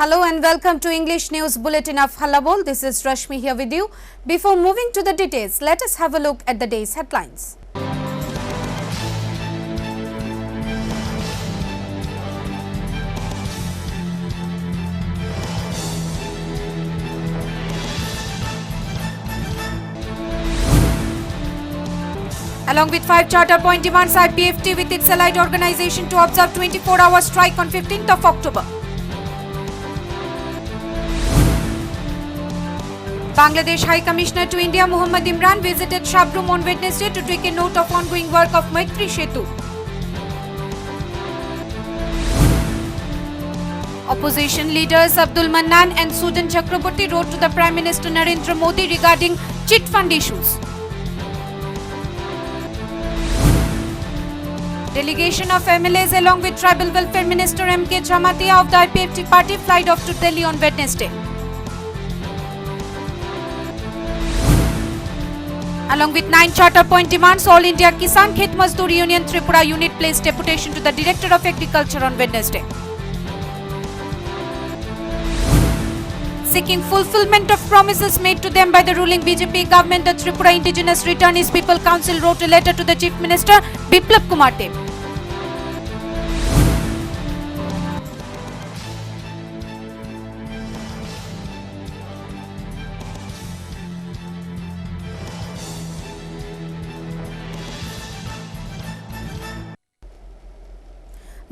Hello and welcome to English News Bulletin of Hallabol. This is Rashmi here with you. Before moving to the details, let us have a look at the day's headlines. Along with 5 charter point demands, IPFT with its allied organization to observe 24-hour strike on 15th of October. Bangladesh High Commissioner to India Muhammad Imran visited Shabrum on Wednesday to take a note of ongoing work of Maitri Setu. Opposition leaders Abdul Mannan and Sujan Chakraborty wrote to the Prime Minister Narendra Modi regarding chit fund issues. Delegation of MLAs along with Tribal Welfare Minister M.K. Jamatia of the IPFT party flied off to Delhi on Wednesday. Along with 9 charter point demands, All India Kisan Khet Mazdoor Union Tripura unit placed deputation to the Director of Agriculture on Wednesday. Seeking fulfillment of promises made to them by the ruling BJP government, the Tripura Indigenous Returnees People Council wrote a letter to the Chief Minister Biplab Kumar Deb.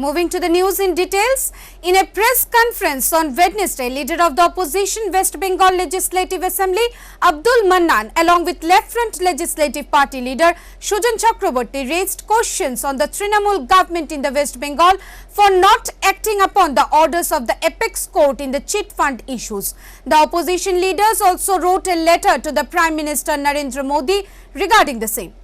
Moving to the news in details, in a press conference on Wednesday, leader of the opposition West Bengal Legislative Assembly Abdul Mannan along with Left Front Legislative Party leader Sujan Chakraborty raised questions on the Trinamool government in the West Bengal for not acting upon the orders of the apex court in the chit fund issues. The opposition leaders also wrote a letter to the Prime Minister Narendra Modi regarding the same.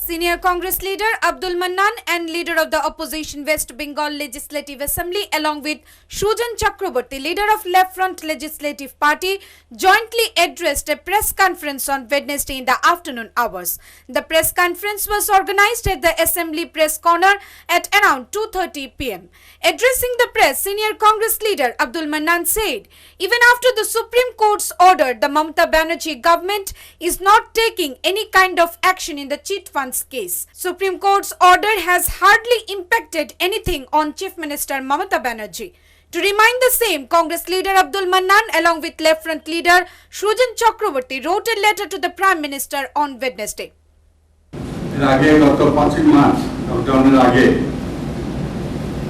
Senior Congress leader Abdul Mannan and leader of the opposition West Bengal Legislative Assembly along with Sujan Chakraborty, leader of Left Front Legislative Party, jointly addressed a press conference on Wednesday in the afternoon hours. The press conference was organized at the Assembly Press Corner at around 2:30 p.m. Addressing the press, senior Congress leader Abdul Mannan said, even after the Supreme Court's order, the Mamata Banerjee government is not taking any kind of action in the chit funds case. Supreme Court's order has hardly impacted anything on Chief Minister Mamata Banerjee. To remind the same, Congress leader Abdul Mannan along with Left Front leader Sujan Chakraborty wrote a letter to the Prime Minister on Wednesday.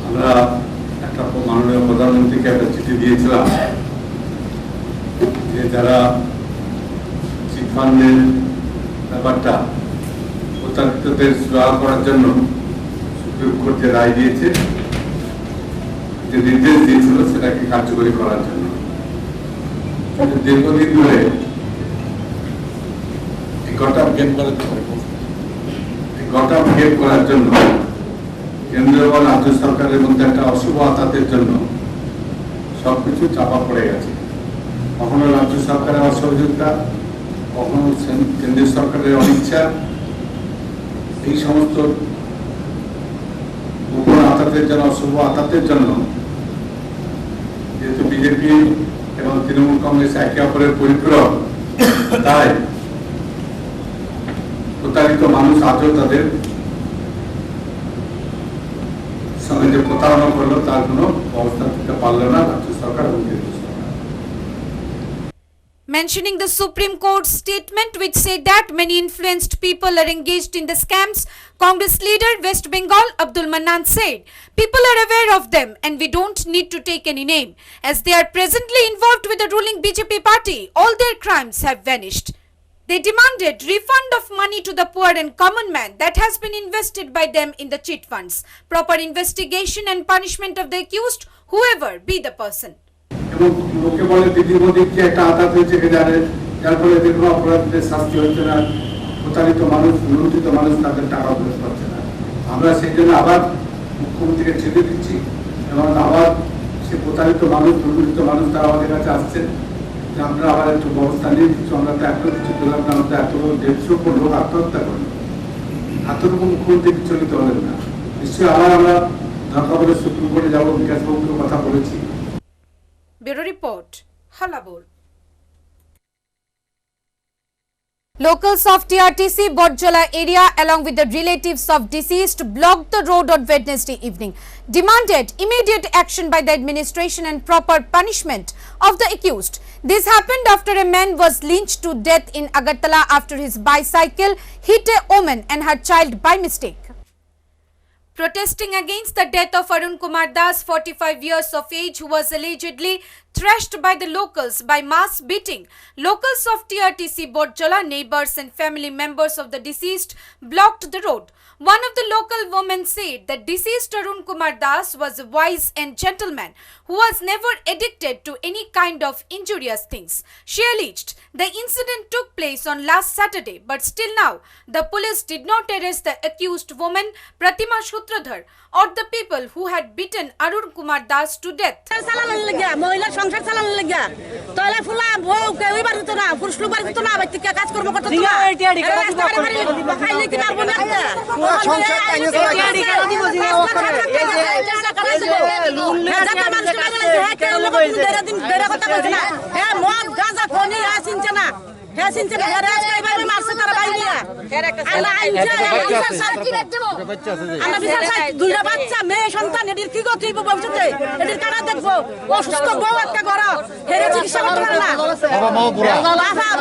আমরা একটা মাননীয় প্রধানমন্ত্রীকে একটা চিঠি দিয়েছিলাম যে যারা cheat ফান্ডের ব্যাপারটা প্রতারিতদের সুরাহা করার জন্য সুপ্রিম কোর্ট যে রায় দিয়েছে, যে নির্দেশ দিয়েছিল সেটাকে কার্যকরী করার জন্য দীর্ঘদিন ধরে গটা গেম করার জন্য কেন্দ্র এবং রাজ্য সরকারের মধ্যে একটা অশুভ আতাতের জন্য সবকিছু চাপা পড়ে গেছে। কখনো রাজ্য সরকারের অসহযোগিতা, কখনো কেন্দ্রীয় সরকারের অনিচ্ছা, এই সমস্ত গোপন আতাতের জন্য, অশুভ আতাতের জন্য যেহেতু বিজেপি এবং তৃণমূল কংগ্রেস একে অপরের পরিপূরক, তাই প্রতারিত মানুষ আজও তাদের সঙ্গে যে প্রতারণা করলো তার কোনো ব্যবস্থা নিতে পারল না রাজ্য সরকার এবং কেন্দ্র সরকার। Mentioning the Supreme Court's statement which said that many influenced people are engaged in the scams, Congress leader West Bengal Abdul Mannan said, people are aware of them and we don't need to take any name. As they are presently involved with the ruling BJP party, all their crimes have vanished. They demanded refund of money to the poor and common man that has been invested by them in the chit funds, proper investigation and punishment of the accused, whoever be the person. এবং লোকে বলে দিদির মধ্যে কি একটা আঘাত হয়েছে যার ফলে দেখুন অপরাধীদের শাস্তি হচ্ছে না, প্রতারিত মানুষ, লুণ্ঠিত মানুষ তাদের টাকা ফেরত পাচ্ছে না। আমরা সেই জন্য আবার মুখ্যমন্ত্রীকে চিঠি দিচ্ছি এবং আবার সে প্রতারিত মানুষ, লুণ্ঠিত মানুষ তারা আমাদের কাছে আসছেন যে আমরা আবার একটু ব্যবস্থা নিয়ে দিচ্ছি। আমরা তো এত কিছু পেলাম না, আমরা এত 150 লোক আত্মহত্যা করলো, এতটুকু মুখ্যমন্ত্রী বিচলিত হলেন না। নিশ্চয়ই আবার আমরা দরকার হলে সুপ্রিম কোর্টে যাবো, বিকাশবাবুকে কথা বলেছি। Bureau Report, Hallabol. Locals of TRTC Bodjola area along with the relatives of deceased blocked the road on Wednesday evening, demanded immediate action by the administration and proper punishment of the accused. This happened after a man was lynched to death in Agartala after his bicycle hit a woman and her child by mistake. Protesting against the death of Arun Kumar Das, 45 years of age, who was allegedly thrashed by the locals by mass beating, locals of TRTC Bodjola, neighbors and family members of the deceased blocked the road. One of the local women said that deceased Arun Kumar Das was a wise and gentleman who was never addicted to any kind of injurious things. She alleged the incident took place on last Saturday, but still now the police did not arrest the accused woman Pratima Sutradhar or the people who had beaten Arun Kumar Das to death. সংসার চালানোর লাগা তলে ফুলা বউ কেউই বাড়িতো না পুরুষ লোক বাড়িতো না বাইতে কাজ কর্ম করতে না খাইলে কি পারবো না সংসার টাইনে চলে দিব জিনা করে এই যে লোন লে কথা বলছ না হ্যাঁ মদ গাঁজা ফোনে আসিনছে না হ্যাঁ সিনছে না হ্যাঁ রাজকাই মারছে তারা বাইরিয়া আল্লাহ আইছে আমরা বিচার চাই দুইটা বাচ্চা মেয়ে সন্তান এদের কি গতি ভবিষ্যতে এদের কারা দেখবো অসুস্থ বউ একটা ঘর হেরে চিকিৎসা করতে পারে না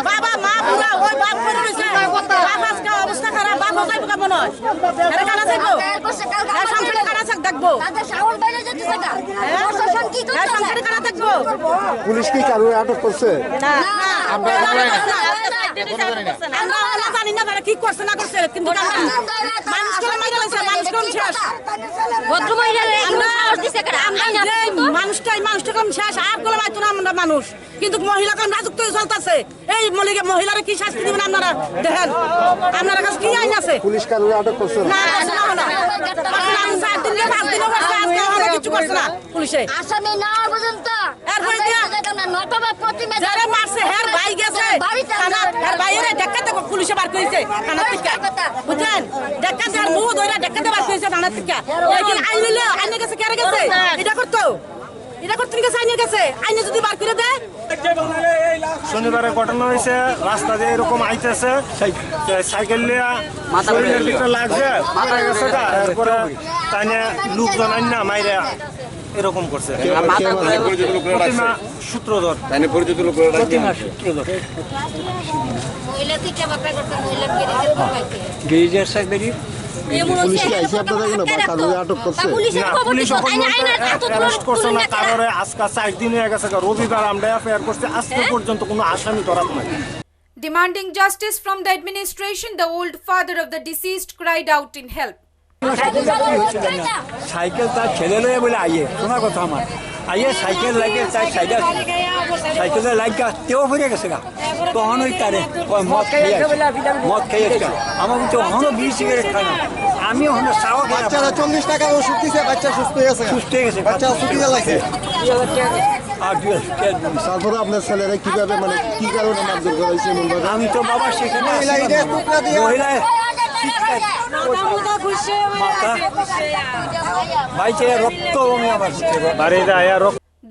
বাবা মা বুড়া ওই বাপ করে রয়েছে বাবার অবস্থা খারাপ বাপ যাইব কেমন হয় এরা কারা দেখবো সংসারে কারা চাক দেখবো সংসারে কারা দেখবো পুলিশ কি কারো আটক করছে না আমরা জানি না তারা কি করছে না করছে কিন্তু মানুষকে মাইরা লাগছে মানুষকে শেষ ভদ্র মানুষটা কম শেষ আর গুলো মাইতো না আমরা মানুষ কিন্তু মহিলা কম রাজত্ব চলতেছে এই মহিলারা কি শাস্তি দিবেন আপনারা দেখেন আপনার কাছে কি আইন আছে পুলিশ কারো আটক করছে না কিছু করছে না পুলিশে আসামি না পর্যন্ত এরপরে যারা মারছে হের ভাই গেছে হের ভাইয়েরে দেখাতে পুলিশে বার করেছে থানা থেকে বুঝছেন দেখাতে আর মুখ ধরে দেখাতে বার করেছে থানা থেকে লেকিন আইন নিলে আইনের কাছে কেড়ে গেছে এটা করতে গেছে আইনের কাছে আইনে যদি বার করে দেয় শনিবারে ঘটনা হয়েছে রাস্তা দিয়ে এরকম আইতেছে সাইকেল নিয়ে শরীরের ভিতরে লাগছে মাথা গেছে তারপরে তাই লোকজন আইন না মাইরে এরকম করছে প্রতিমা সূত্রধর প্রতিমা সূত্রধর গিরিজার সাইকেল পুলিশ কি আইছে আপনাদের এখানে বা কারো আটক করছে না পুলিশ অ্যারেস্ট করছে না কারোর আজকে 4 দিন হয়ে গেছে রবিবার আমরা এফআইআর করছি আজকে পর্যন্ত কোনো আসামি ধরা নাই Demanding justice from the administration, the old father of the deceased cried out in help. Cycle তার ছেলে লয়ে বলে আইয়ে শোনা কথা আমার আইয়ে সাইকেল লাগে তাই সাইকেলে লাগা তেও ফিরে গেছে গা তখন ওই তারে মদ খেয়ে আমার তো হনো 20 সিগারেট খাই না আমি হনো সাওয়া বাচ্চারা 40 টাকা ওষুধ দিছে বাচ্চা সুস্থ হয়ে গেছে বাচ্চা সুস্থ লাগছে আর তারপরে আপনার ছেলেরা কিভাবে মানে কি কারণে মারধর করাইছে আমি তো বাবা সেখানে মহিলা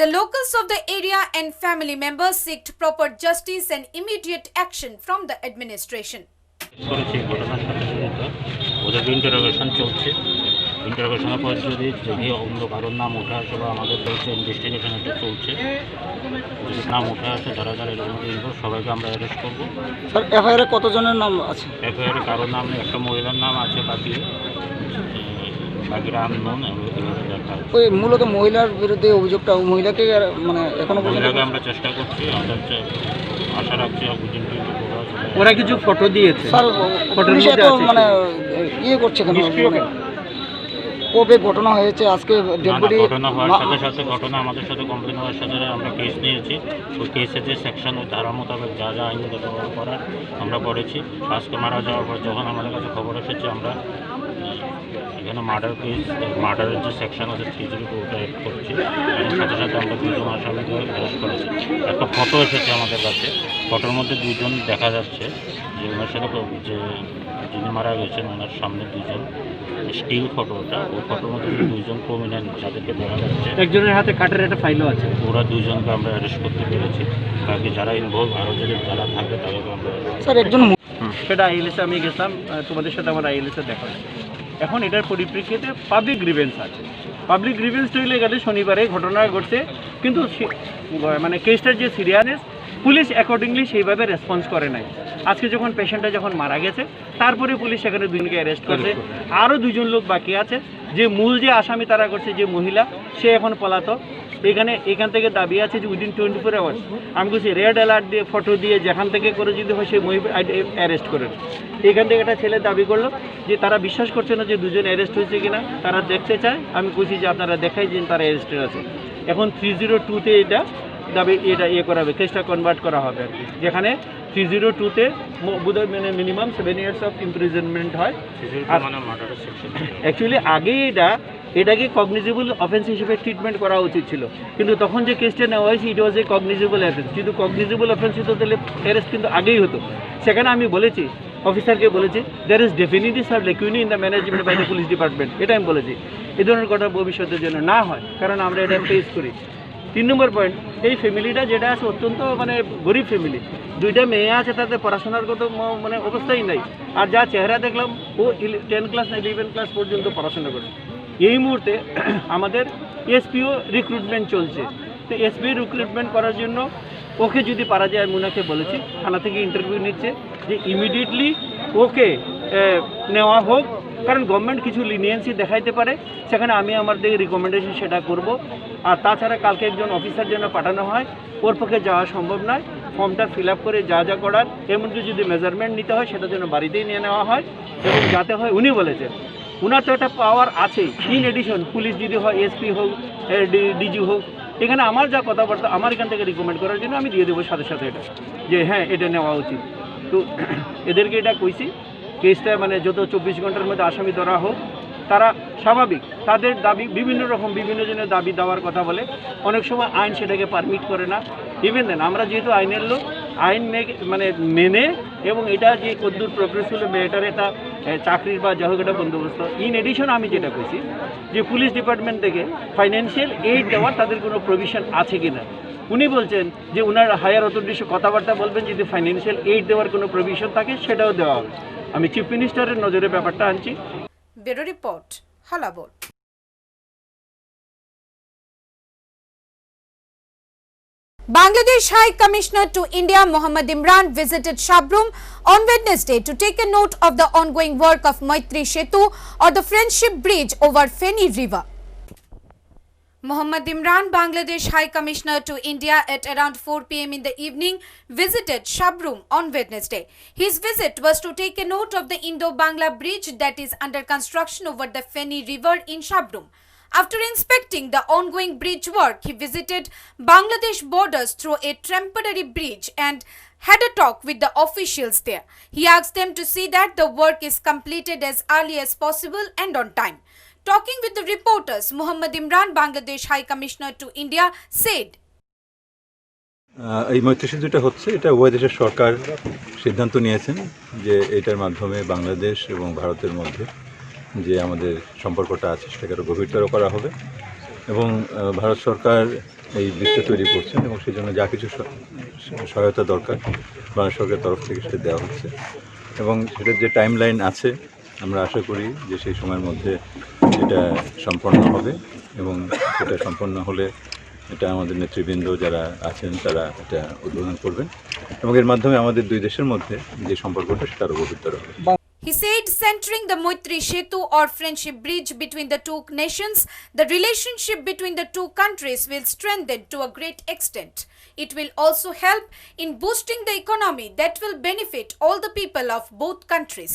The locals of the area and family members seeked proper justice and immediate action from the administration. ওদের ইন্টারোগেশন চলছে ইন্টারোগেশনের পর যদি অন্য কারোর নাম উঠে আসে বা আমাদের চলছে ইনভেস্টিগেশন একটা চলছে যদি নাম উঠে আসে যারা যারা এরকম সবাইকে আমরা অ্যারেস্ট করবো। স্যার এফআইআর কতজনের নাম আছে? এফআইআর কারোর নাম নেই, একটা মহিলার নাম আছে বাকিরা আননোন দেখা ওই মূলত মহিলার বিরুদ্ধে অভিযোগটা মহিলাকে মানে এখনো মহিলাকে আমরা চেষ্টা করছি আমাদের আশা রাখছি ওরা কিছু ফটো দিয়েছে স্যার মানে ইয়ে করছে কেন কবে ঘটনা হয়েছে আজকে ঘটনা হওয়ার সাথে সাথে ঘটনা আমাদের সাথে কমপ্লেন হওয়ার সাথে আমরা কেস নিয়েছি ওই কেসের যে সেকশন ওই ধারা মোতাবেক যা যা আইনগত করার আমরা করেছি। আজকে মারা যাওয়ার পর যখন আমাদের কাছে খবর এসেছে আমরা এখানে মার্ডারের যে সেকশন আছে 302 ওটা অ্যাড করছি এবং সাথে সাথে আমরা 2 জন আসামিকে অ্যারেস্ট করেছি। একটা ফটো এসেছে আমাদের কাছে, ফটোর মধ্যে 2 জন দেখা যাচ্ছে যে ওনার সাথে যে যিনি মারা গেছেন ওনার সামনে 2 জন স্টিল ফটোটা, ওই ফটোর মধ্যে দুইজন প্রমিনেন্ট যাদেরকে দেখা যাচ্ছে, একজনের হাতে কাঠের একটা ফাইলও আছে। ওরা দুজনকে আমরা অ্যারেস্ট করতে পেরেছি। বাকি যারা ইনভলভ আরও যারা থাকবে তাদেরকে আমরা স্যার একজন সেটা আইএলএসে আমি গেছিলাম, তোমাদের সাথে আমার আইএলএসে দেখা হয়েছে। এখন এটার পরিপ্রেক্ষিতে পাবলিক গ্রিভেন্স আছে। পাবলিক গ্রিভেন্স তৈরি গেলে শনিবারে ঘটনা ঘটছে, কিন্তু মানে কেসটার যে সিরিয়াসনেস পুলিশ অ্যাকর্ডিংলি সেইভাবে রেসপন্স করে নাই। আজকে যখন পেশেন্টটা যখন মারা গেছে তারপরে পুলিশ সেখানে দুজনকে অ্যারেস্ট করছে, আরও দুজন লোক বাকি আছে। যে মূল যে আসামি তারা করছে যে মহিলা, সে এখন পলাতক। এখান থেকে দাবি আছে যে উইদিন 24 আওয়ার্স আমি বলছি রেড অ্যালার্ট দিয়ে ফটো দিয়ে যেখান থেকে করে যদি হয় সেই মহিলা অ্যারেস্ট করেন। এখান থেকে একটা ছেলে দাবি করলো যে তারা বিশ্বাস করছে না যে দুজন অ্যারেস্ট হয়েছে কিনা, তারা দেখতে চায়। আমি বলছি যে আপনারা দেখাই যে তারা অ্যারেস্টেড আছে। এখন 302-তে এটা দাবি করা হবে, কেসটা কনভার্ট করা হবে আর কি, যেখানে 302-তে বোধহয় মানে মিনিমাম 7 ইয়ার্স অফ ইমপ্রিজনমেন্ট হয়। আর অ্যাকচুয়ালি আগেই এটাকে কগনিজেবল অফেন্স হিসেবে ট্রিটমেন্ট করা উচিত ছিল, কিন্তু তখন যে কেসটা নেওয়া হয়েছে ইট ওয়াজ এ কগনিজেবল অফেন্স। কিন্তু কগনিজেবল অফেন্স হতো তাহলে অ্যারেস্ট কিন্তু আগেই হতো। সেখানে আমি বলেছি, অফিসারকে বলেছি, দ্যার ইজ ডেফিনেটলি সাব লেকুইনি in the management by the police department. এটা আমি বলেছি, এই ধরনের কথা ভবিষ্যতের জন্য না হয়, কারণ আমরা এটা ফেস করি। 3 নম্বর পয়েন্ট, এই ফ্যামিলিটা যেটা আছে অত্যন্ত মানে গরিব ফ্যামিলি, 2টা মেয়ে আছে, তাদের পড়াশোনার কত মানে অবস্থাই নাই। আর যা চেহারা দেখলাম ও 10 ক্লাস না 11 ক্লাস পর্যন্ত পড়াশোনা করে। এই মুহূর্তে আমাদের এসপিও রিক্রুটমেন্ট চলছে, তো এসপিও রিক্রুটমেন্ট করার জন্য ওকে যদি পারা যায়, আমি ওনাকে বলেছি, থানা থেকে ইন্টারভিউ নিচ্ছে, যে ইমিডিয়েটলি ওকে নেওয়া হোক, কারণ গভর্নমেন্ট কিছু লিনিয়েন্সি দেখাইতে পারে, সেখানে আমি আমার দিকে রিকমেন্ডেশন সেটা করব। আর তাছাড়া কালকে একজন অফিসার জন্য পাঠানো হয়, ওর পক্ষে যাওয়া সম্ভব নয়, ফর্মটা ফিল আপ করে যা করার, এমনকি যদি মেজারমেন্ট নিতে হয় সেটা যেন বাড়িতেই নিয়ে নেওয়া হয় এবং যাতে হয়। উনি বলেছেন ওনার তো একটা পাওয়ার আছে, ইন এডিশন পুলিশ যদি হয়, এসপি হোক, ডিজি হোক, এখানে আমার যা কথাবার্তা আমার এখান থেকে রিকমেন্ড করার জন্য আমি দিয়ে দেবো সাথে সাথে এটা, যে হ্যাঁ এটা নেওয়া উচিত। তো এদেরকে এটা কইছি, কেসটা মানে যত 24 ঘন্টার মধ্যে আসামি ধরা হোক। তারা স্বাভাবিক, তাদের দাবি বিভিন্ন রকম, বিভিন্ন জনের দাবি দেওয়ার কথা বলে, অনেক সময় আইন সেটাকে পারমিট করে না। ইভেন দেন আমরা যেহেতু আইনের লোক, আইন মানে মেনে, এবং এটা যে কদ্দূর প্রোগ্রেস হলো মেয়েটার এটা চাকরির বা যাই হোক একটা বন্দোবস্ত। ইন এডিশন আমি যেটা কইছি যে পুলিশ ডিপার্টমেন্ট থেকে ফাইন্যান্সিয়াল এইড দেওয়ার তাদের কোনো প্রভিশন আছে কি না। উনি বলছেন যে ওনার হায়ার অথরিটির সাথে কথাবার্তা বলবেন, যদি ফাইন্যান্সিয়াল এইড দেওয়ার কোনো প্রভিশন থাকে সেটাও দেওয়া হবে। আমি চিফ মিনিস্টারের নজরে ব্যাপারটা আনছি। Bureau report, Hallabol. Bangladesh High Commissioner to India Mohammad Imran visited Shabrum on Wednesday to take a note of the ongoing work of Maitri Setu, or the Friendship Bridge over Feni River. Mohammad Imran, Bangladesh High Commissioner to India, at around 4 p.m. in the evening, visited Shabrum on Wednesday. His visit was to take a note of the Indo-Bangla bridge that is under construction over the Feni River in Shabrum. After inspecting the ongoing bridge work, he visited Bangladesh borders through a temporary bridge and had a talk with the officials there. He asked them to see that the work is completed as early as possible and on time. Talking with the reporters, Mohammad Imran, Bangladesh High Commissioner to India, said, এই মৈত্রী সেতুটা হচ্ছে, এটা উভয় দেশের সরকার সিদ্ধান্ত নিয়েছেন যে এটার মাধ্যমে বাংলাদেশ এবং ভারতের মধ্যে যে আমাদের সম্পর্কটা আছে সেটাকে আরও গভীরতর করা হবে, এবং ভারত সরকার এই ব্রিজটা তৈরি করছেন এবং সেই জন্য যা কিছু সহায়তা দরকার বাংলাদেশ সরকারের তরফ থেকে সেটা দেওয়া হচ্ছে, এবং সেটার যে টাইম লাইন আছে আমরা আশা করি যে সেই সময়ের মধ্যে এটা সম্পন্ন হবে, এবং এটা সম্পন্ন হলে এটা আমাদের নেতৃবৃন্দ যারা আছেন তারা এটা উদ্বোধন করবেন, এবং এর মাধ্যমে আমাদের দুই দেশের মধ্যে যে সম্পর্কটা সেটা আরও গভীরতর হবে। He said, centering the Maitri Setu, or friendship bridge between the two nations, the relationship between the two countries will strengthen to a great extent. It will also help in boosting the economy that will benefit all the people of both countries.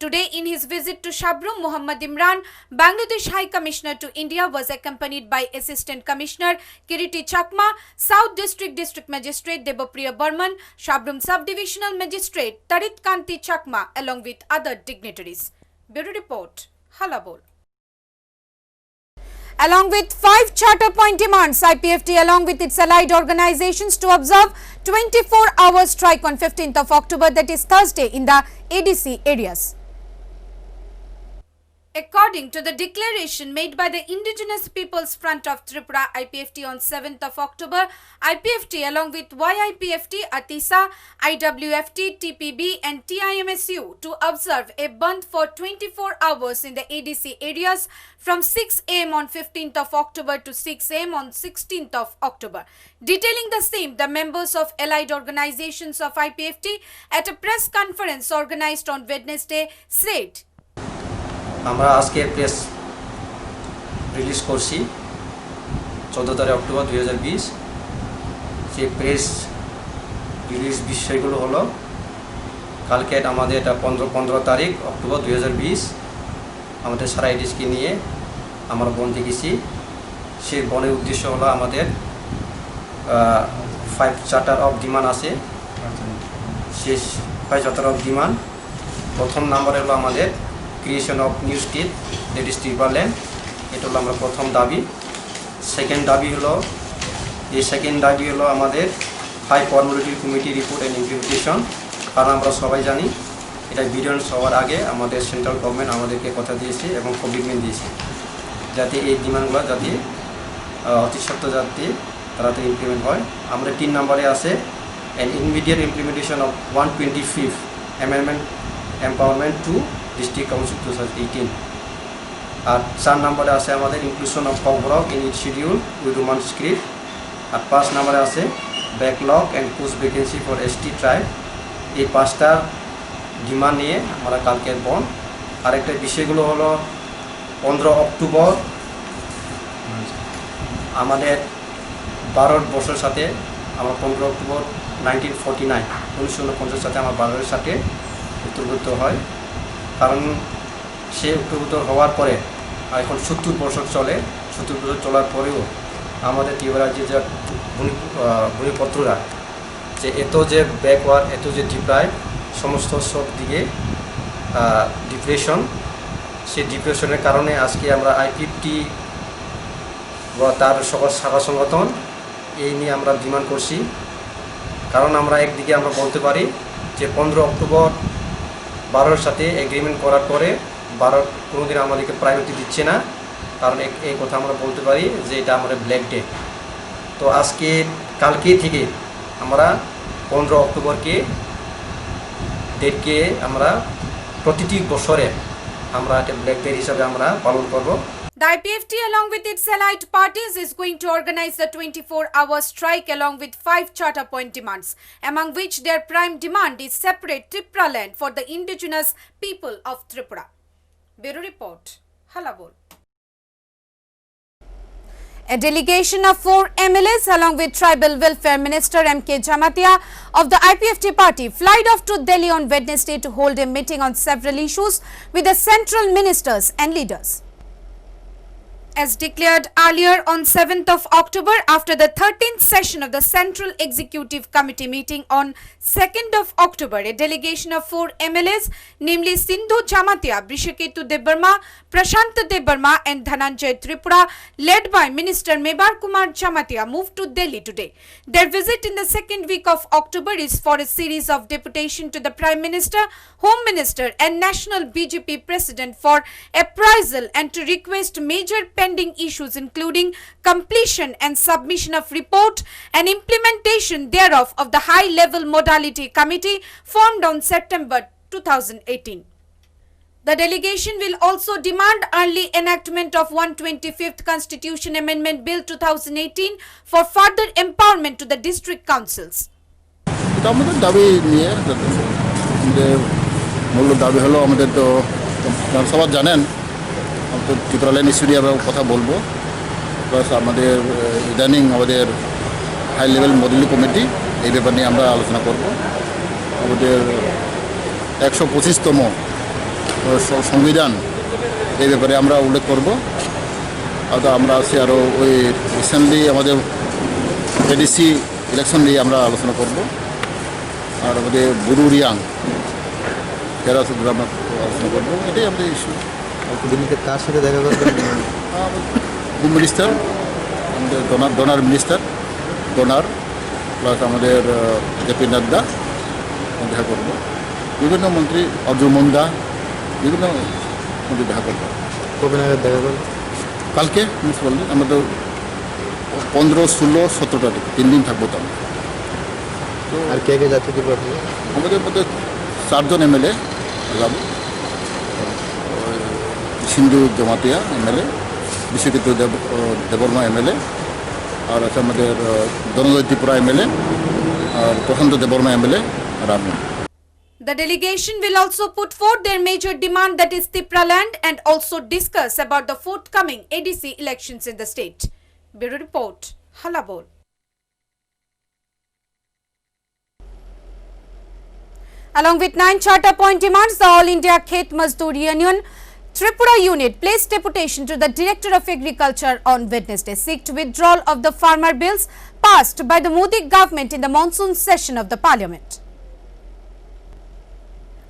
Today, in his visit to Shabrum, Mohammad Imran, Bangladesh High Commissioner to India, was accompanied by Assistant Commissioner Kiriti Chakma, South District District Magistrate Debopriya Burman, Shabrum Sub-Divisional Magistrate Tarit Kanti Chakma, along with other dignitaries. Bureau Report, Hallabol. Along with 5 charter point demands, IPFT along with its allied organizations to observe 24-hour strike on 15th of October, that is Thursday, in the ADC areas. According to the declaration made by the Indigenous Peoples Front of Tripura IPFT on 7th of October, IPFT along with YIPFT, ATISA, IWFT, TPB and TIMSU to observe a bandh for 24 hours in the ADC areas from 6 am on 15th of October to 6 am on 16th of October. Detailing the same, the members of allied organizations of IPFT at a press conference organized on Wednesday said, আমরা আজকে press release করছি 14 October 2020। সেই press release বিষয়গুলো হলো কালকে আমাদের এটা 15 তারিখ অক্টোবর 2020 আমাদের সারা এডিসকে নিয়ে আমরা বনে গেছি। সেই বনের উদ্দেশ্য হলো আমাদের 5 চার্টার অফ ডিমান্ড আছে, শেষ 5 চার্টার অফ ডিমান্ড। প্রথম নাম্বার হলো আমাদের creation of new state, that is Tripuraland, এটা হলো আমরা প্রথম দাবি। সেকেন্ড দাবি হলো আমাদের high formality committee report and implementation. কারণ আমরা সবাই জানি এটা বিলিয়ন্স হওয়ার আগে আমাদের সেন্ট্রাল গভর্নমেন্ট আমাদেরকে কথা দিয়েছে এবং কমিটমেন্ট দিয়েছে যাতে এই ডিমান্ডগুলো যাতে অতি সত্ত্বর যাতে তাড়াতাড়ি ইমপ্লিমেন্ট হয়। আমরা 3 নম্বরে আছে and immediate implementation of 125th amendment empowerment to district council 2018। আর 4 নম্বরে আছে আমাদের inclusion of Kokborok in eighth schedule with Roman script. আর 5 নম্বরে আছে backlog and post vacancy for ST tribe. এই 5টা ডিমান্ড নিয়ে আমরা কালকের বন। আরেকটা বিষয়গুলো হলো 15 অক্টোবর আমাদের ভারতবর্ষের সাথে আমরা 15 অক্টোবর 1949 সাথে আমার ভারতের সাথে উত্তরভুক্ত হয়। কারণ সে উত্তরভুক্ত হওয়ার পরে এখন 70 বছর চলে। 70 বছর চলার পরেও আমাদের ত্রিপুরা রাজ্যে যে ভূমিপত্ররা যে এত যে ব্যাকওয়ার্ড, এত যে ডিপ্রাইভ, সমস্ত সব দিকে ডিপ্রেশন, সেই ডিপ্রেশনের কারণে আজকে আমরা আইপিএফটি বা তার সকল শাখা সংগঠন এই নিয়ে আমরা ডিমান্ড করছি। কারণ আমরা একদিকে আমরা বলতে পারি যে 15 অক্টোবর ভারতের সাথে এগ্রিমেন্ট করার পরে ভারত কোনোদিন আমাদেরকে প্রায়োরিটি দিচ্ছে না। কারণ এই কথা আমরা বলতে পারি যে এটা আমাদের ব্ল্যাক ডে। তো কালকে থেকে আমরা 15 অক্টোবরকে ডেটকে আমরা প্রতিটি বছরে আমরা একটা ব্ল্যাক ডে হিসাবে আমরা পালন করব। The IPFT along with its allied parties is going to organize a 24-hour strike along with 5 charter point demands, among which their prime demand is separate Tripura land for the indigenous people of Tripura. Bureau Report, Hallabol. A delegation of 4 MLAs along with Tribal Welfare Minister M.K. Jamatia of the IPFT party flied off to Delhi on Wednesday to hold a meeting on several issues with the central ministers and leaders. As declared earlier on 7th of October, after the 13th session of the Central Executive Committee meeting on 2nd of October, a delegation of 4 MLAs, namely Sindhu Jamatia, Brishaketu Debarma, Prashant Debarma and Dhananjay Tripura, led by Minister Mebar Kumar Jamatia, moved to Delhi today. Their visit in the second week of October is for a series of deputation to the Prime Minister, Home Minister and National BJP President for appraisal and to request major pending issues including completion and submission of report and implementation thereof of the high-level modality committee formed on September 2018. The delegation will also demand early enactment of 125th Constitution Amendment Bill 2018 for further empowerment to the district councils. আমাদের দাবি নিয়ে আমাদের মূল দাবি হলো আমাদের তো সবাই জানেন আমাদের ত্রিপুরা ল্যান্ড ইস্যু নিয়ে আমরা কথা বলবো। প্লাস আমাদের ইদানিং আমাদের হাই লেভেল মডেলিং কমিটি এই ব্যাপার নিয়ে আমরা আলোচনা করব। আমাদের 125তম সংবিধান এই ব্যাপারে আমরা উল্লেখ করব। আর আমরা আছি আরও ওই রিসেন্টলি আমাদের এডিসি ইলেকশন নিয়ে আমরা আলোচনা করব। আর আমাদের বুরু রিয়াং এরা আমরা আলোচনা করবো। এটাই আমাদের ইস্যু। কার সাথে দেখা করবেন? হোম মিনিস্টার, আমাদের ডোনার মিনিস্টার, প্লাস আমাদের জেপি নাড্ডা দেখা করবো। বিভিন্ন মন্ত্রী, অর্জুন মুন্ডা, বিভিন্ন মন্ত্রী দেখা করবো। কবে নাগাদ দেখা করবেন? কালকে মিস বললেন আমরা তো 15, 16, 17 তারিখ 3 দিন থাকবো তো আমরা। আর কে কে যাচ্ছে কি পারবে? আমাদের মধ্যে 4 জন এমএলএ যাব, সিন্ধু জমাতিয়া এমএলএ, বিশ্বজিৎ দেববর্মা এমএলএ, আর আছে আমাদের ধনঞ্জয় ত্রিপুরা এমএলএ, আর প্রশান্ত দেববর্মা এমএলএ, আর আমি। The delegation will also put forth their major demand, that is Tripura land, and also discuss about the forthcoming ADC elections in the state. Bureau Report, Hallabol. Along with 9 charter point demands, the All India Khet Mazdoor Union Tripura unit placed deputation to the Director of Agriculture on Wednesday, seek withdrawal of the farmer bills passed by the Modi government in the monsoon session of the parliament.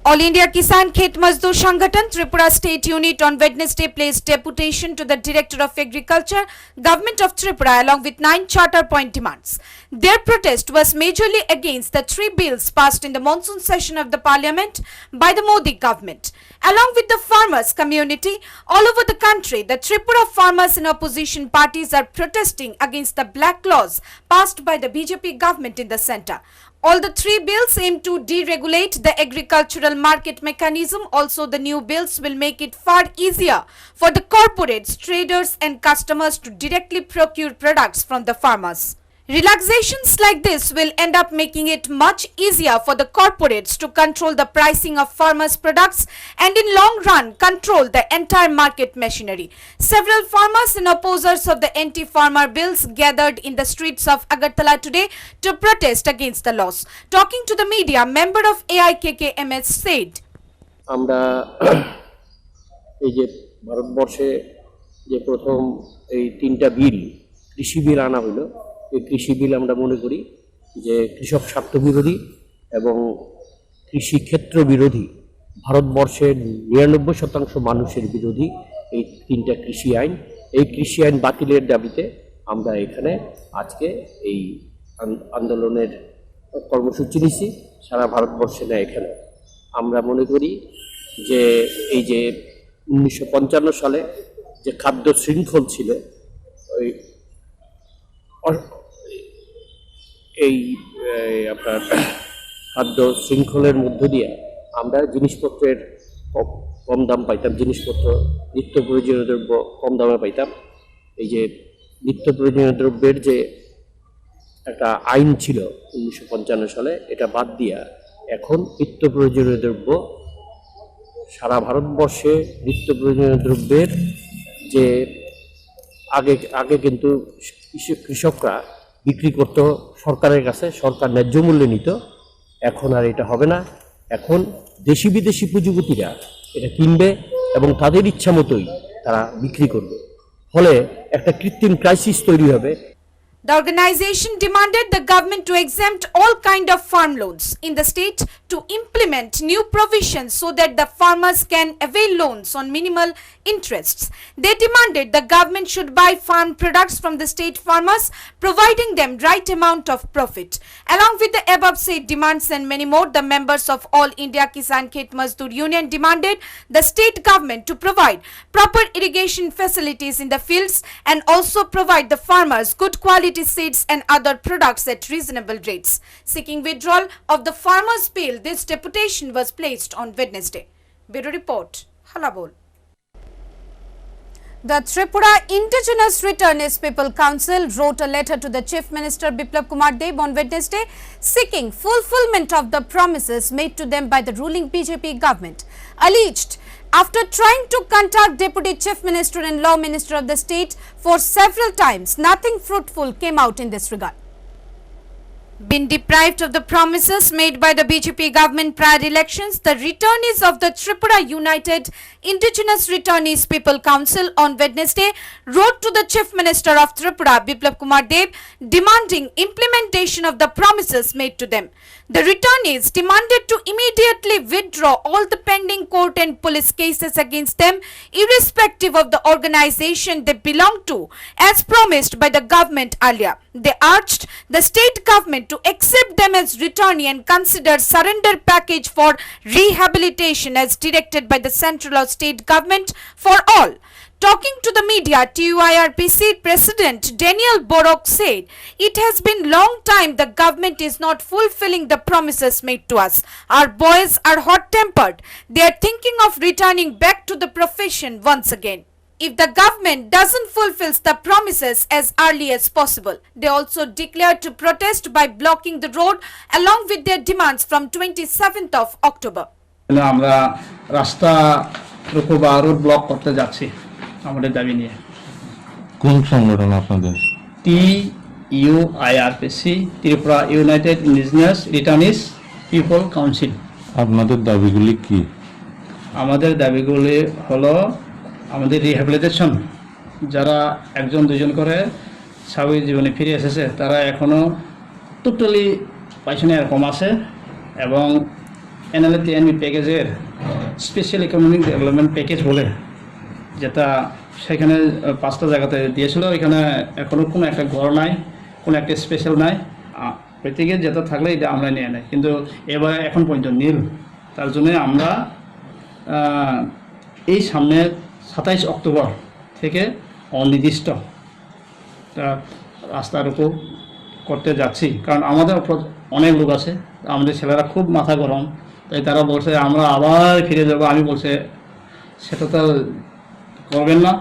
All India Kisan Khet Mazdoor Sangathan Tripura State Unit on Wednesday placed deputation to the Director of Agriculture, Government of Tripura, along with 9 charter point demands. Their protest was majorly against the 3 bills passed in the monsoon session of the Parliament by the Modi government. Along with the farmers community all over the country, the Tripura farmers and opposition parties are protesting against the black laws passed by the BJP government in the centre. All the 3 bills aim to deregulate the agricultural market mechanism. Also, the new bills will make it far easier for the corporates, traders and customers to directly procure products from the farmers. Relaxations like this will end up making it much easier for the corporates to control the pricing of farmers' products and in long run control the entire market machinery. Several farmers and opposers of the anti-farmer bills gathered in the streets of Agartala today to protest against the laws. Talking to the media, member of AIKKMS said, আমরা এই যে ভারতবর্ষে যে প্রথম এই 3টা বিল কৃষি বিল আনা হলো, এই কৃষি বিল আমরা মনে করি যে কৃষক স্বার্থ বিরোধী এবং কৃষি ক্ষেত্র বিরোধী, ভারতবর্ষের 99% মানুষের বিরোধী এই 3টা কৃষি আইন। এই কৃষি আইন বাতিলের দাবিতে আমরা এখানে আজকে এই আন্দোলনের কর্মসূচি নিয়েছি সারা ভারতবর্ষে না। এখানে আমরা মনে করি যে এই যে 1955 সালে যে খাদ্য শৃঙ্খল ছিল, এই আপনার খাদ্য শৃঙ্খলের মধ্য দিয়ে আমরা জিনিসপত্রের কম দাম পাইতাম, জিনিসপত্র নিত্য প্রয়োজনীয় দ্রব্য কম দামে পাইতাম। এই যে নিত্য প্রয়োজনীয় দ্রব্যের যে একটা আইন ছিল 1955 সালে, এটা বাদ দিয়া এখন নিত্য প্রয়োজনীয় দ্রব্য সারা ভারতবর্ষে নিত্য প্রয়োজনীয় দ্রব্যের যে আগে কিন্তু কৃষকরা বিক্রি করত সরকারের কাছে, সরকার ন্যায্য মূল্যে নিত। এখন আর এটা হবে না। এখন দেশি বিদেশি পুঁজিপতিরা এটা কিনবে এবং তাদের ইচ্ছা মতোই তারা বিক্রি করবে, ফলে একটা কৃত্রিম ক্রাইসিস তৈরি হবে। The organization demanded the government to exempt all kind of farm loans in the state, to implement new provisions so that the farmers can avail loans on minimal interests. They demanded the government should buy farm products from the state farmers, providing them right amount of profit. Along with the above said demands and many more, the members of All India Kisan Khet Mazdoor Union demanded the state government to provide proper irrigation facilities in the fields and also provide the farmers good quality seeds and other products at reasonable rates. Seeking withdrawal of the farmers' bill, this deputation was placed on Wednesday. Bureau Report, Hallabol. The Tripura Indigenous Returners People Council wrote a letter to the Chief Minister Biplab Kumar Deb on Wednesday, seeking fulfillment of the promises made to them by the ruling BJP government. Alleged after trying to contact Deputy Chief Minister and Law Minister of the state for several times, nothing fruitful came out in this regard. Been deprived of the promises made by the BJP government prior elections, the returnees of the Tripura United Indigenous Returnees People Council on Wednesday wrote to the Chief Minister of Tripura, Biplab Kumar Deb, demanding implementation of the promises made to them. The returnees demanded to immediately withdraw all the pending court and police cases against them, irrespective of the organization they belong to, as promised by the government earlier. They urged the state government to accept them as returnee and consider surrender package for rehabilitation as directed by the central or state government for all. Talking to the media, TUIRPC President Daniel Borok said, "It has been long time the government is not fulfilling the promises made to us. Our boys are hot-tempered. They are thinking of returning back to the profession once again. If the government doesn't fulfill the promises as early as possible." They also declared to protest by blocking the road along with their demands from 27th of October. আমরা রাস্তা রুকু বা road block করতে যাচ্ছি আমাদের দাবি নিয়ে। কোন সংগঠন আপনাদের? TUIRPC, Tripura united indigenous returnees people council. আপনাদের দাবিগুলি কি? আমাদের দাবিগুলি হলো আমাদের রিহ্যাবিলিটেশন, যারা একজন দুজন করে স্বাভাবিক জীবনে ফিরে এসেছে তারা এখনও টোটালি পয়সা কম আছে, এবং NLA-TNB প্যাকেজের স্পেশাল ইকোনমিক ডেভেলপমেন্ট প্যাকেজ বলে যেটা সেখানে 5টা জায়গাতে দিয়েছিল, এখানে এখনও কোনো একটা ঘর নাই, কোনো একটা স্পেশাল নাই, প্রত্যেকের যেটা থাকলে এটা আমরা নিয়ে নেই, কিন্তু এবার এখন পর্যন্ত নীল। তার জন্য আমরা এই সামনে 27 অক্টোবর থেকে অনির্দিষ্ট রাস্তা রোকো করতে যাচ্ছি, কারণ আমাদের অনেক লোক আছে, আমাদের ছেলেরা খুব মাথা গরম, তাই তারা বলছে আমরা আবার ফিরে যাব। আমি বলছে সেটা তো করবেন না।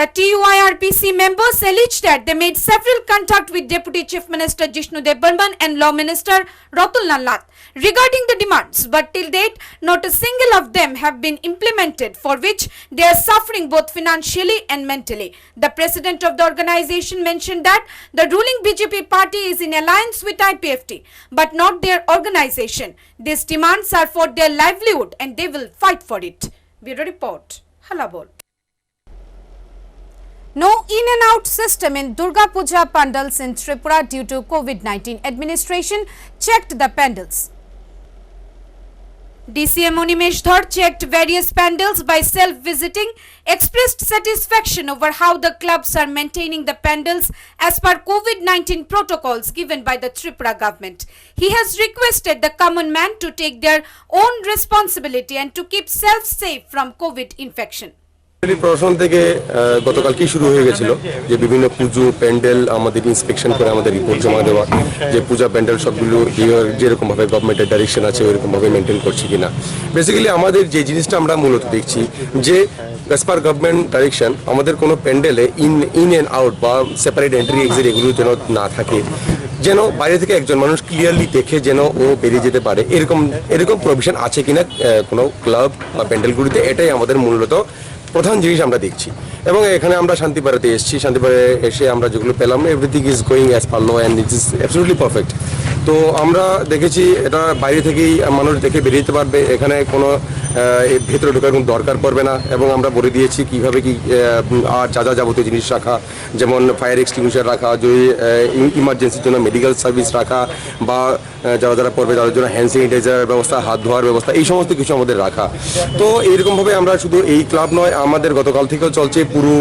The TUIRPC members alleged that they made several contact with Deputy Chief Minister Jishnu Dev-Burman and Law Minister Ratul Nanlat regarding the demands, but till date not a single of them have been implemented, for which they are suffering both financially and mentally. The president of the organization mentioned that the ruling BJP party is in alliance with IPFT, but not their organization. These demands are for their livelihood and they will fight for it. Bureau Report, Hallabol. No in and out system in Durga Puja pandals in Tripura due to COVID-19. Administration checked the pandals. DCM Unimesh Dhar checked various pandals by self-visiting, expressed satisfaction over how the clubs are maintaining the pandals as per COVID-19 protocols given by the Tripura government. He has requested the common man to take their own responsibility and to keep self safe from COVID infection. প্রশাসন থেকে গতকালকেই শুরু হয়ে গেছিল যে বিভিন্ন পুজো প্যান্ডেল আমাদের inspection করে আমাদের রিপোর্ট জমা দেওয়া, যে পূজা প্যান্ডেল সবগুলো যেরকমভাবে গভর্নমেন্টের ডাইরেকশন আছে ওইরকমভাবে মেনটেন করছি কিনা। বেসিক্যালি আমাদের যে জিনিসটা আমরা মূলত দেখছি যে অ্যাজ পার গভর্নমেন্ট ডাইরেকশন আমাদের কোনো প্যান্ডেলে ইন অ্যান্ড আউট বা সেপারেট এন্ট্রি এক্সিট এগুলো যেন না থাকে, যেন বাইরে থেকে একজন মানুষ ক্লিয়ারলি দেখে যেন ও বেরিয়ে যেতে পারে, এরকম প্রভিশন আছে কিনা কোনো ক্লাব বা প্যান্ডেলগুলিতে, এটাই আমাদের মূলত প্রধান জিনিস আমরা দেখছি। এবং এখানে আমরা শান্তিপাড়াতে এসেছি, শান্তিপাড়ায় এসে আমরা যেগুলো পেলাম everything is going as per law and it is absolutely perfect. তো আমরা দেখেছি এটা বাইরে থেকেই মানুষ দেখে বেরিয়ে যেতে পারবে, এখানে কোনো ভেতরে ঢোকার কোনো দরকার পড়বে না। এবং আমরা বলে দিয়েছি কীভাবে কি আর যা যাবতীয় জিনিস রাখা, যেমন ফায়ার এক্সটিংগুইশার রাখা, যদি ইমার্জেন্সির জন্য মেডিকেল সার্ভিস রাখা, বা যারা পড়বে তাদের জন্য হ্যান্ড স্যানিটাইজার ব্যবস্থা, হাত ধোয়ার ব্যবস্থা, এই সমস্ত কিছু আমাদের রাখা। তো এইরকমভাবে আমরা শুধু এই ক্লাব নয়, আমাদের গতকাল থেকেও চলছে পুরো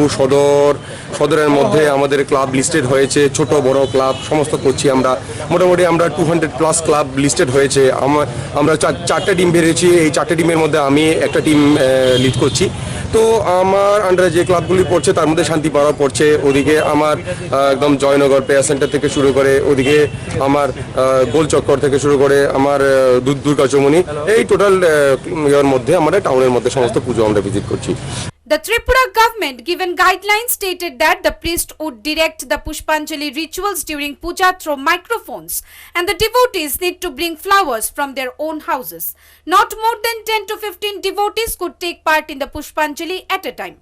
সদরের মধ্যে আমাদের ক্লাব লিস্টেড হয়েছে, ছোট বড় ক্লাব সমস্ত করছি আমরা। মোটামুটি আমরা 200+ ক্লাব লিস্টেড হয়েছে। আমরা 4টে টিম বেরিয়েছি, এই 4টে টিমের মধ্যে আমি একটা টিম লিড করছি। তো আমার আন্ডারে যে ক্লাবগুলি পড়ছে তার মধ্যে শান্তিপাড়া পড়ছে, ওদিকে আমার একদম জয়নগর প্রেয়ার সেন্টার থেকে শুরু করে, ওদিকে আমার গোলচক্কর থেকে শুরু করে আমার দুর্গা চৌমুনি, এই টোটাল ইয়ের মধ্যে আমরা টাউনের মধ্যে সমস্ত পুজো আমরা ভিজিট করছি। The Tripura government given guidelines stated that the priest would direct the Pushpanjali rituals during puja through microphones, and the devotees need to bring flowers from their own houses. Not more than 10 to 15 devotees could take part in the Pushpanjali at a time.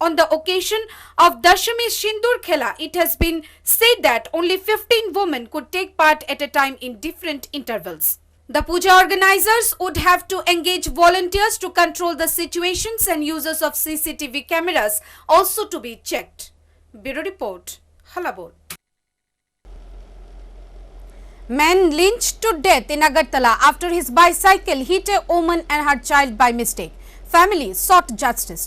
On the occasion of Dashami Shindur Khela, it has been said that only 15 women could take part at a time in different intervals. The puja organizers would have to engage volunteers to control the situations and users of CCTV cameras also to be checked. Bureau Report, Hallabol. Man lynched to death in Agartala after his bicycle hit a woman and her child by mistake. Family sought justice.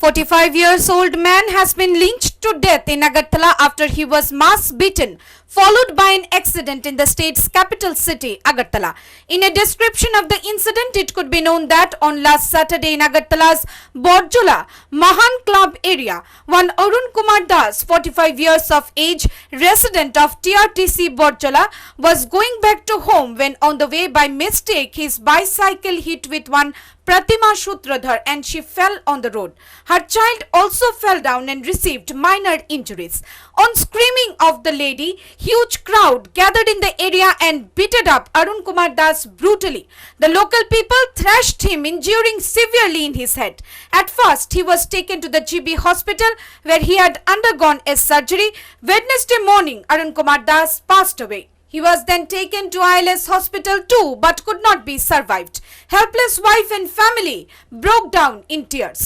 45 years old man has been lynched to death in Agartala after he was mass beaten, followed by an accident in the state's capital city, Agartala. In a description of the incident, it could be known that on last Saturday in Agartala's Borjola Mahan Club area, one Arun Kumar Das, 45 years of age, resident of TRTC Borjola, was going back to home when on the way by mistake his bicycle hit with one Pratima Shutradhar and she fell on the road. Her child also fell down and received minor injuries. On screaming of the lady, huge crowd gathered in the area and beated up Arun Kumar Das brutally. The local people thrashed him, injuring severely in his head. At first, he was taken to the GB hospital where he had undergone a surgery. Wednesday morning, Arun Kumar Das passed away. He was then taken to ILS hospital too, but could not be survived. Helpless wife and family broke down in tears.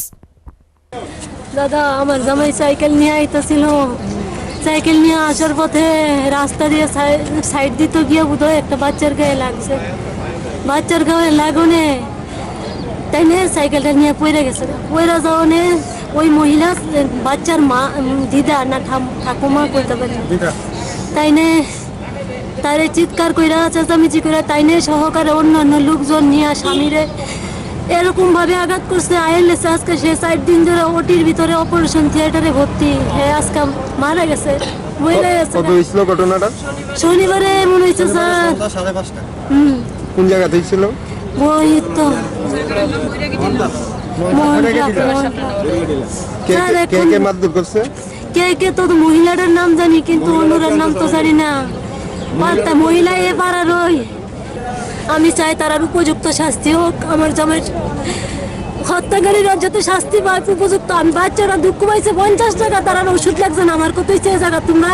দাদা আমার জামাই cycle নিয়ে আইতাছিল, cycle নিয়ে আসার পথে রাস্তা দিয়ে side দিতে গিয়ে বোধহয় একটা বাচ্চার গায়ে লাগছে, বাচ্চার গায়ে লাগুনে তাই নিয়ে সাইকেলটা নিয়ে পড়ে গেছে। পড়ে যাওয়ানে ওই মহিলা বাচ্চার মা দিদা না ঠাকুমা করতে পারে তাই নিয়ে তারে চিৎকার কইরা চেঁচামেচি কইরা তাই নিয়ে সহকারে অন্যান্য লোকজন নিয়ে স্বামীরে এরকম ভাবে আঘাত করছে। আইএলএস আজকে সে 4 দিন ধরে ওটির ভিতরে অপারেশন থিয়েটারে ভর্তি, হ্যাঁ আজকে মারা গেছে, মরে গেছে। কবে হইছিল ঘটনাটা? শনিবারে মনে হইছে স্যার। 5:30। কোন জায়গা থেকে ছিল? ওই তো কে কে মারধর করছে? কে তো মহিলাটার নাম জানি কিন্তু অন্যটার নাম তো জানি না। বাচ্চা মহিলা এ পাড়ার ওই, আমি চাই তার উপযুক্ত শাস্তি হোক। আমার জামাই হত্যাকারীরা যাতে শাস্তি পায় উপযুক্ত। আমি বাচ্চারা দুঃখ পাইছে 50 টাকা, তার ওষুধ লাগছে না। আমার কত ইচ্ছে জায়গা তোমরা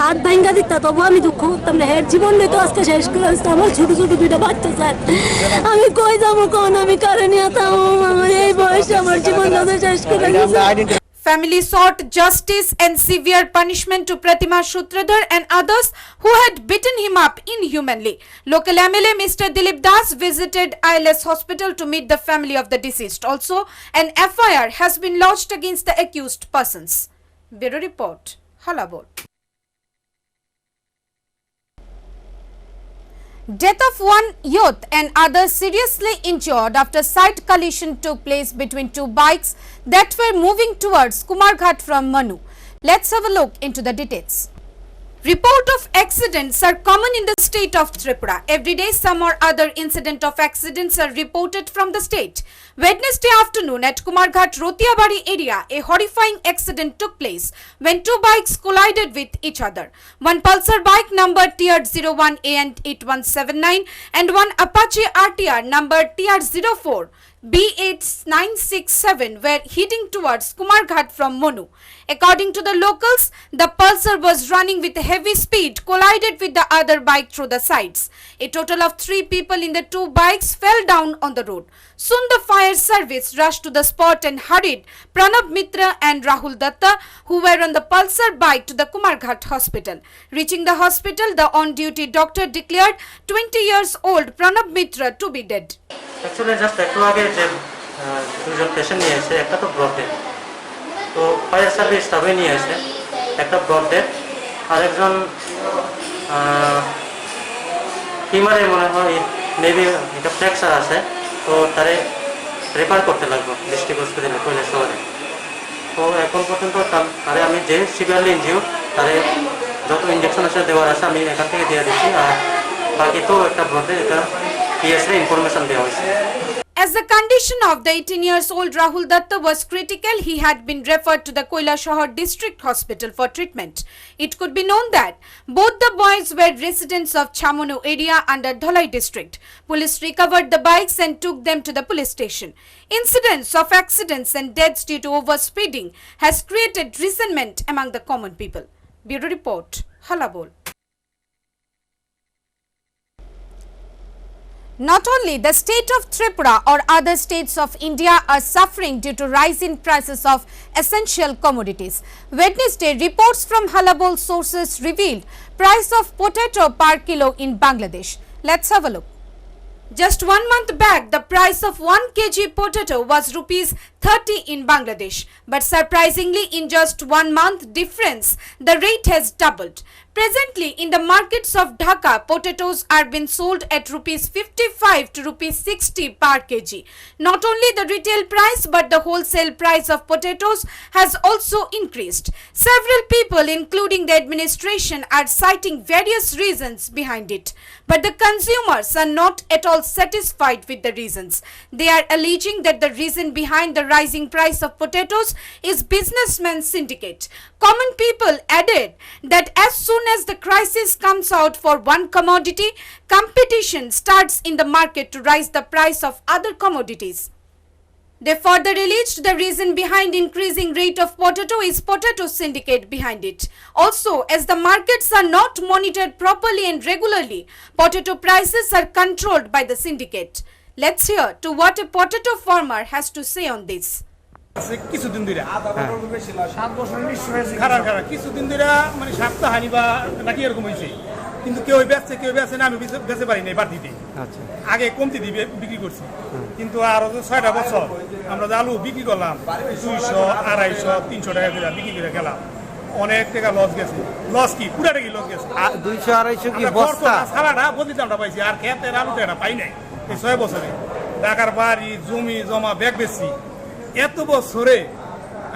হাত ভাঙ্গা দিতা, তবু আমি দুঃখ করতাম না। হের জীবন তো আজকে শেষ করে আসতো। আমার ছোট ছোট 2টা বাচ্চা স্যার, আমি কই যাবো কোন, আমি কারে নিয়ে আমার এই বয়সে আমার জীবন শেষ করে গেছে। Family sought justice and severe punishment to Pratima Shutradhar and others who had beaten him up inhumanly. Local MLA Mr. Dilip Das visited ILS hospital to meet the family of the deceased. Also, an FIR has been lodged against the accused persons. Bureau Report, Hallabol. Death of one youth and others seriously injured after side collision took place between two bikes that were moving towards Kumarghat from Manu. Let's have a look into the details. Report of accidents are common in the state of Tripura. Every day some or other incident of accidents are reported from the state. Wednesday afternoon at Kumarghat Rotiabari area, a horrifying accident took place when two bikes collided with each other. One Pulsar bike number TR01A and 8179 and one Apache RTR number TR04 B8967 were heading towards Kumarghat from Monu. According to the locals, the Pulsar was running with heavy speed, collided with the other bike through the sides. A total of 3 people in the 2 bikes fell down on the road. Soon the fire service rushed to the spot and hurried Pranab Mitra and Rahul Datta, who were on the Pulsar bike, to the Kumarghat hospital. Reaching the hospital, the on-duty doctor declared 20 years old Pranab Mitra to be dead. Actually, just একটু আগে যে দুজন patient নিয়ে এসে, একটা তো broad dead, তো fire service স্টাফে নিয়ে এসে একটা ব্রড ডেড, আরেকজন ফিমারে মনে হয় মেবি এটা ফ্র্যাকচার আছে, তো তারে রেফার করতে লাগবে ডিস্ট্রিক্ট হসপিটালে কৈলাস শহরে। তো এখন পর্যন্ত তারে আমি যে সিভিয়ারলি ইনজিউর্ড তারে যত ইঞ্জেকশন আছে দেওয়ার আছে আমি এখান থেকে দিয়ে দিচ্ছি, আর বাকি তো একটা ব্রড ডেড এটা পিএসএ ইনফরমেশন দেওয়া হয়েছে। As the condition of the 18 years old Rahul Datta was critical, he had been referred to the Koilashahar District Hospital for treatment. It could be known that both the boys were residents of Chamonu area under Dholai district. Police recovered the bikes and took them to the police station. Incidents of accidents and deaths due to overspeeding has created resentment among the common people. Bureau Report, Hallabol. Not only the state of Tripura or other states of India are suffering due to rise in prices of essential commodities. Wednesday, reports from Hallabol sources revealed price of potato per kilo in Bangladesh. Let's have a look. Just 1 month back, the price of 1 kg potato was rupees 30 in Bangladesh. But surprisingly, in just 1 month difference, the rate has doubled. Presently, in the markets of Dhaka, potatoes are being sold at rupees 55 to rupees 60 per kg. Not only the retail price, but the wholesale price of potatoes has also increased. Several people, including the administration, are citing various reasons behind it. But the consumers are not at all satisfied with the reasons. They are alleging that the reason behind the rising price of potatoes is businessmen's syndicate. Common people added that as soon as the crisis comes out for one commodity, competition starts in the market to rise the price of other commodities. They further alleged the reason behind increasing rate of potato is potato syndicate behind it. Also, as the markets are not monitored properly and regularly, potato prices are controlled by the syndicate. Let's hear to what a potato farmer has to say on this. কিছুদিন ধরে 7 বছর খারাপ কিছুদিন ধরে মানে সপ্তাহ হানি বা নাকি এরকম হয়েছে কিন্তু কেউ বেচছে না আমি বেচতে পারি নাই বাড়তিতে আচ্ছা আগে কমতি দিবে বিক্রি করছি কিন্তু আর 6টা বছর আমরা যে আলু বিক্রি করলাম 200 250 300 টাকা করে বিক্রি করে গেলাম অনেক টাকা লস গেছে লস কি পুরো টাকা লস গেছে 200 250 কি বস্তা সারাটা বদলি দামটা পাইছি আর ক্ষেতের আলুটা এটা পাই নাই এই 6 বছরে ঢাকার বাড়ি জমি জমা ব্যাগ বেচছি এত বছরে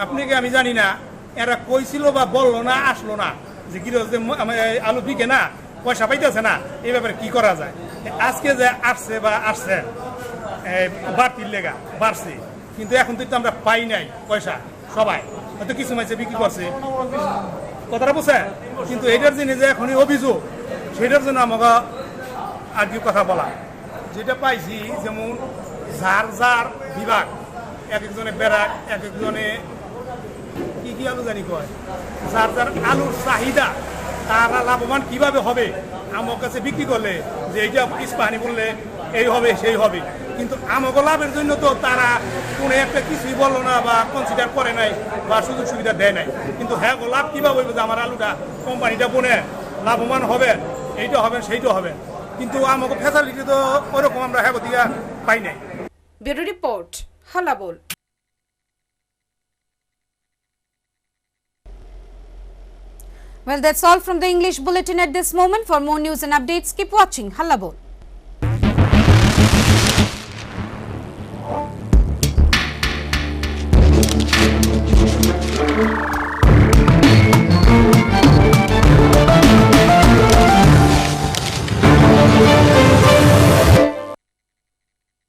আপনি কি আমি জানি না এরা কইছিল বা বললো না আসলো না যে গৃহস্থ আলু বিকে না পয়সা পাইতেছে না এই ব্যাপারে কি করা যায় আজকে যে আসছে বা আসছে বাড়তির লেগা বাড়ছে কিন্তু এখন তো আমরা পাই নাই পয়সা সবাই হয়তো কিছু মাইসে বিক্রি করছে কথাটা বুঝছে কিন্তু এটার জন্য যে এখনই অভিযোগ সেটার জন্য আমাকে আর কি কথা বলা যেটা পাইছি যেমন যার যার বিভাগ এক একজনে বেড়াক এক একজনে কি আলু জানি কয় যার যার আলুর চাহিদা তারা লাভবান কিভাবে হবে আমার কাছে বিক্রি করলে যে এইটা ইস্পাহানি বললে এই হবে সেই হবে কিন্তু আমাকে লাভের জন্য তো তারা কোনো একটা কিছুই বললো না বা কনসিডার করে নাই বা সুযোগ সুবিধা দেয় নাই কিন্তু হ্যাঁ লাভ কিভাবে হবে যে আমার আলুটা কোম্পানিটা বনে লাভবান হবে এইটা হবে সেইটা হবে কিন্তু আমাকে ফ্যাসিলিটি তো ওরকম আমরা হ্যাঁ দিকে পাই নাই। Bureau Report, Hallabol. Well, that's all from the English Bulletin at this moment. For more news and updates, keep watching Hallabol.